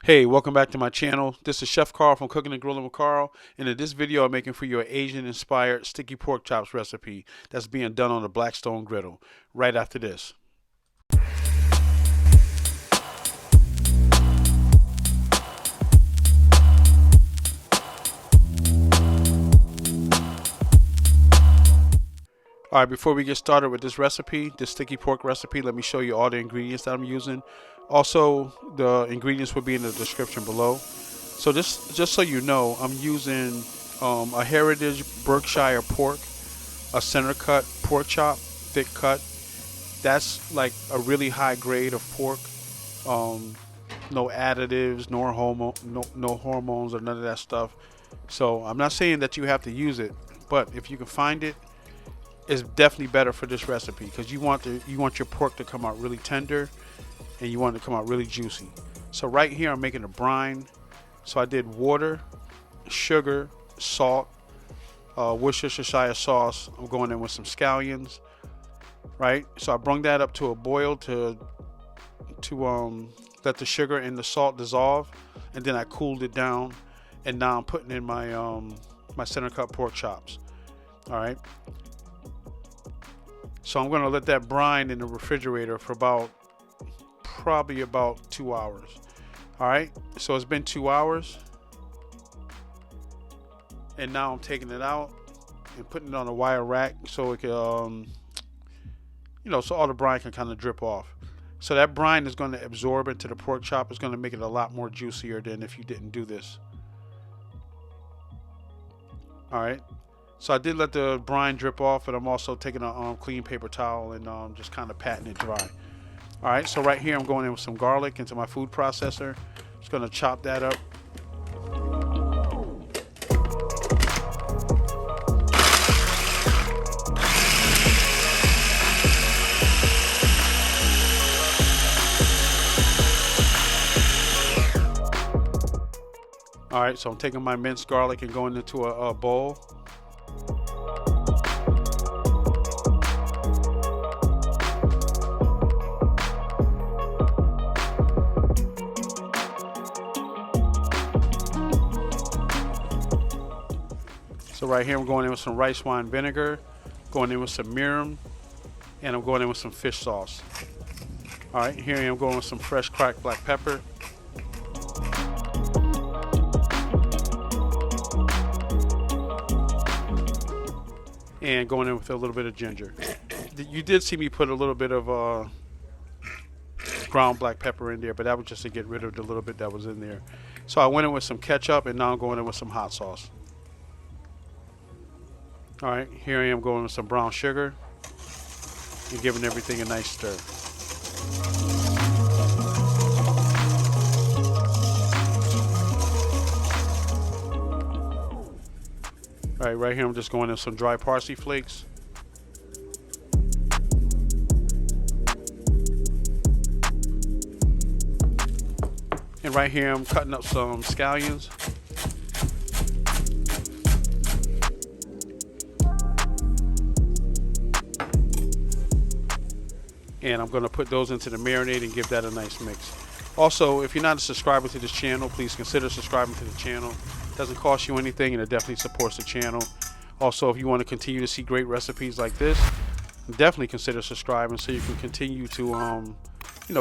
Hey, welcome back to my channel. This is Chef Carl from Cooking and Grilling with Carl, and in this video I'm making for you an Asian-inspired sticky pork chops recipe that's being done on the Blackstone Griddle right after this. Alright, before we get started with this recipe, this sticky pork recipe, let me show you all the ingredients that I'm using. Also, the ingredients will be in the description below. So just so you know, I'm using a heritage Berkshire pork, a center cut pork chop, thick cut. That's like a really high grade of pork. No additives, no hormones or none of that stuff. So I'm not saying that you have to use it, but if you can find it, it's definitely better for this recipe because you want your pork to come out really tender and you want it to come out really juicy. So right here I'm making a brine. So I did water, sugar, salt, worcestershire sauce. I'm going in with some scallions, right? So I brung that up to a boil to let the sugar and the salt dissolve, and then I cooled it down, and now I'm putting in my my center cut pork chops. All right. So I'm going to let that brine in the refrigerator for probably about 2 hours. All right. So it's been 2 hours. And now I'm taking it out and putting it on a wire rack so it can, so all the brine can kind of drip off. So that brine is going to absorb into the pork chop. It's going to make it a lot more juicier than if you didn't do this. All right. So I did let the brine drip off, and I'm also taking a clean paper towel and just kind of patting it dry. All right, so right here I'm going in with some garlic into my food processor. Just going to chop that up. All right, so I'm taking my minced garlic and going into a bowl. So right here I'm going in with some rice wine vinegar, going in with some mirin, and I'm going in with some fish sauce. All right, here I am going with some fresh cracked black pepper. And going in with a little bit of ginger. You did see me put a little bit of ground black pepper in there, but that was just to get rid of the little bit that was in there. So I went in with some ketchup, and now I'm going in with some hot sauce. All right, here I am going with some brown sugar and giving everything a nice stir. All right, right here I'm just going in with some dry parsley flakes. And right here I'm cutting up some scallions. And I'm going to put those into the marinade and give that a nice mix. Also, if you're not a subscriber to this channel, please consider subscribing to the channel. It doesn't cost you anything, and it definitely supports the channel. Also, if you want to continue to see great recipes like this, definitely consider subscribing so you can continue to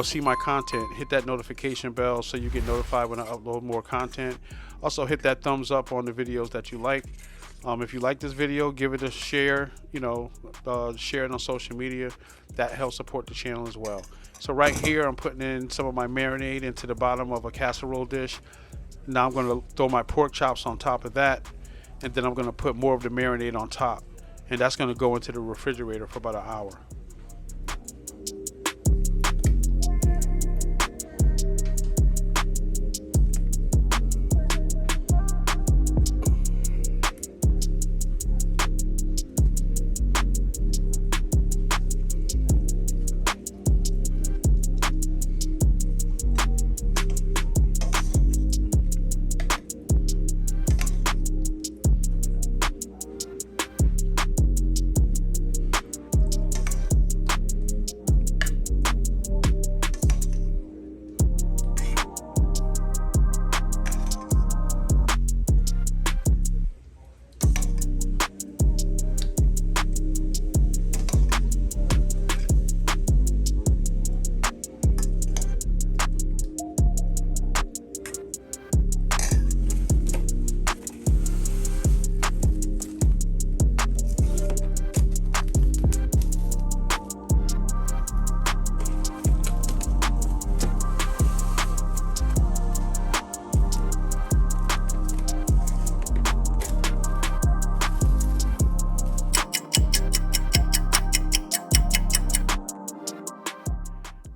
see my content. Hit that notification bell so you get notified when I upload more content. Also, hit that thumbs up on the videos that you like. If you like this video, give it a share, share it on social media. That helps support the channel as well. So right here, I'm putting in some of my marinade into the bottom of a casserole dish. Now I'm going to throw my pork chops on top of that, and then I'm going to put more of the marinade on top. And that's going to go into the refrigerator for about an hour.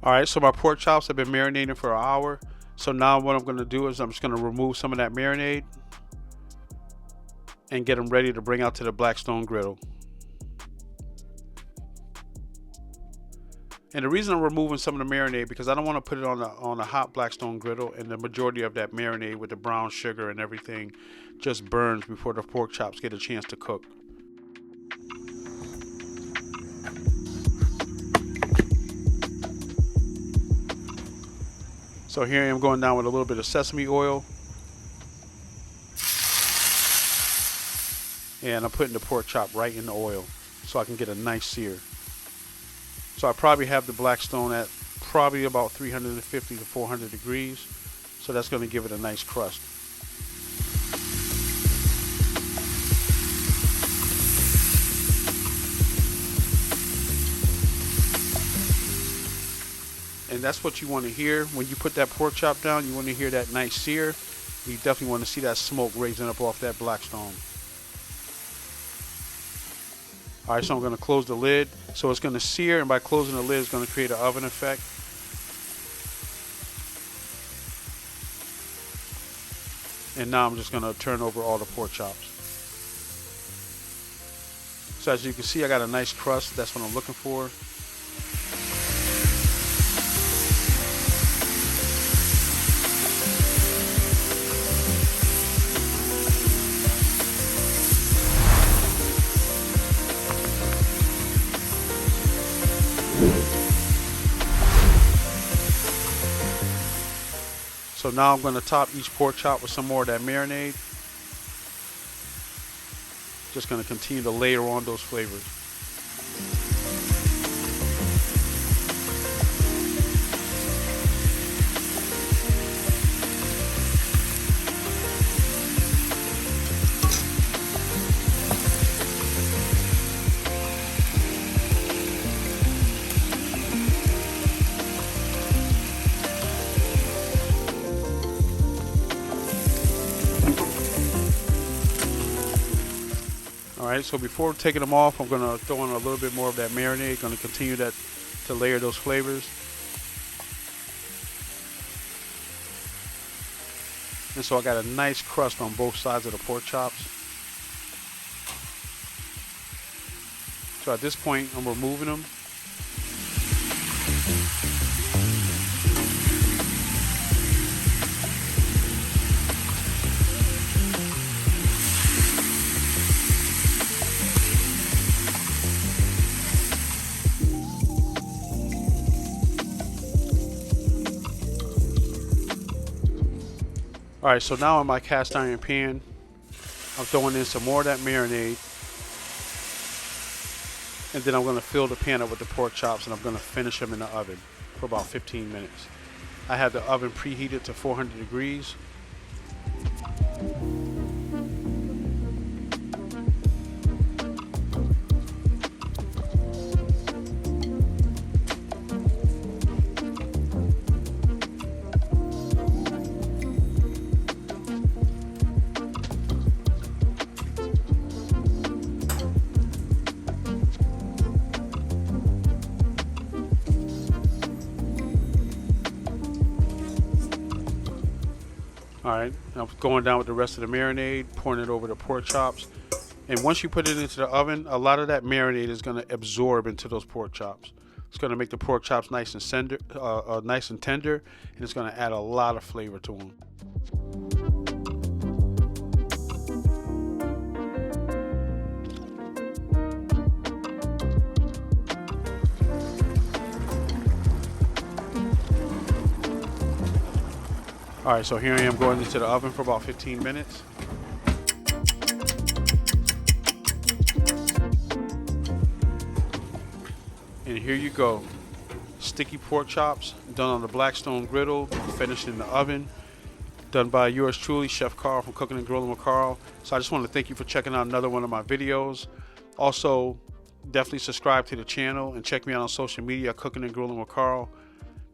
All right, so my pork chops have been marinating for an hour. So now what I'm going to do is I'm just going to remove some of that marinade and get them ready to bring out to the Blackstone Griddle. And the reason I'm removing some of the marinade because I don't want to put it on a hot Blackstone Griddle, and the majority of that marinade with the brown sugar and everything just burns before the pork chops get a chance to cook. So here I am going down with a little bit of sesame oil. And I'm putting the pork chop right in the oil so I can get a nice sear. So I probably have the Blackstone at probably about 350 to 400 degrees. So that's going to give it a nice crust. And that's what you want to hear when you put that pork chop down. You want to hear that nice sear. You definitely want to see that smoke raising up off that Blackstone. All right, so I'm going to close the lid. So it's going to sear, and by closing the lid, it's going to create an oven effect. And now I'm just going to turn over all the pork chops. So as you can see, I got a nice crust. That's what I'm looking for. So now I'm going to top each pork chop with some more of that marinade. Just going to continue to layer on those flavors. Alright, so before taking them off, I'm going to throw in a little bit more of that marinade. Going to continue that to layer those flavors. And so I got a nice crust on both sides of the pork chops. So at this point, I'm removing them. Alright, so now in my cast iron pan, I'm throwing in some more of that marinade. And then I'm going to fill the pan up with the pork chops, and I'm going to finish them in the oven for about 15 minutes. I have the oven preheated to 400 degrees. Alright, I'm going down with the rest of the marinade, pouring it over the pork chops. And once you put it into the oven, a lot of that marinade is going to absorb into those pork chops. It's going to make the pork chops nice and tender, and it's going to add a lot of flavor to them. Alright, so here I am going into the oven for about 15 minutes. And here you go. Sticky pork chops done on the Blackstone Griddle, finished in the oven. Done by yours truly, Chef Carl from Cooking and Grilling with Carl. So I just want to thank you for checking out another one of my videos. Also, definitely subscribe to the channel and check me out on social media, Cooking and Grilling with Carl.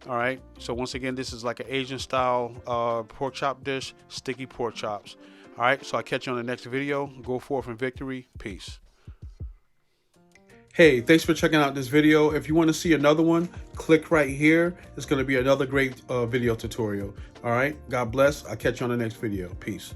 All right, so once again, this is like an Asian style pork chop dish, sticky pork chops. All right, so I'll catch you on the next video. Go forth in victory. Peace. Hey, thanks for checking out this video. If you want to see another one, click right here. It's going to be another great video tutorial. All right. God bless. I'll catch you on the next video. Peace.